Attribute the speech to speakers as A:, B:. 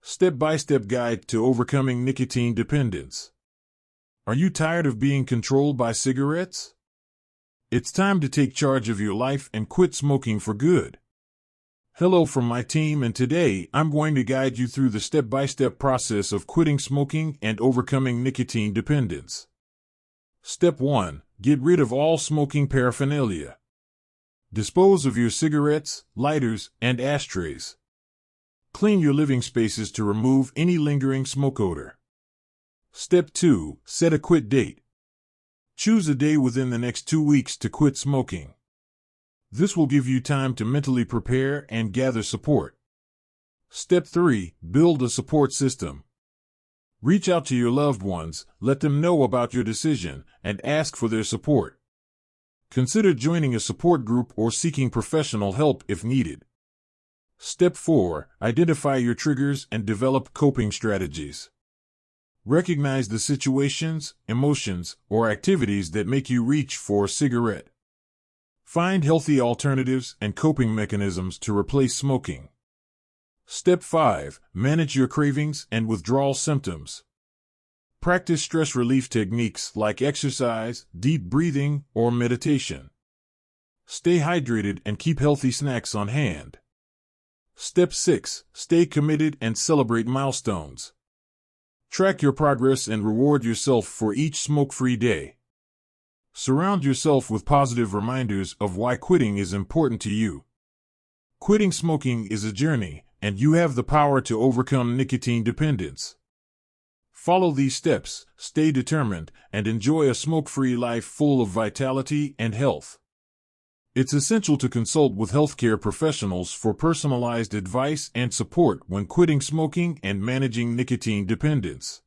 A: Step-by-step guide to overcoming nicotine dependence. Are you tired of being controlled by cigarettes? It's time to take charge of your life and quit smoking for good. Hello from my team, and today I'm going to guide you through the step-by-step process of quitting smoking and overcoming nicotine dependence. Step 1. Get rid of all smoking paraphernalia. Dispose of your cigarettes, lighters, and ashtrays. Clean your living spaces to remove any lingering smoke odor. Step 2. Set a quit date. Choose a day within the next 2 weeks to quit smoking. This will give you time to mentally prepare and gather support. Step 3. Build a support system. Reach out to your loved ones, let them know about your decision, and ask for their support. Consider joining a support group or seeking professional help if needed. Step 4. Identify your triggers and develop coping strategies. Recognize the situations, emotions, or activities that make you reach for a cigarette. Find healthy alternatives and coping mechanisms to replace smoking. Step 5. Manage your cravings and withdrawal symptoms. Practice stress relief techniques like exercise, deep breathing, or meditation. Stay hydrated and keep healthy snacks on hand. Step 6. Stay committed and celebrate milestones. Track your progress and reward yourself for each smoke-free day. Surround yourself with positive reminders of why quitting is important to you. Quitting smoking is a journey, and you have the power to overcome nicotine dependence. Follow these steps, stay determined, and enjoy a smoke-free life full of vitality and health. It's essential to consult with healthcare professionals for personalized advice and support when quitting smoking and managing nicotine dependence.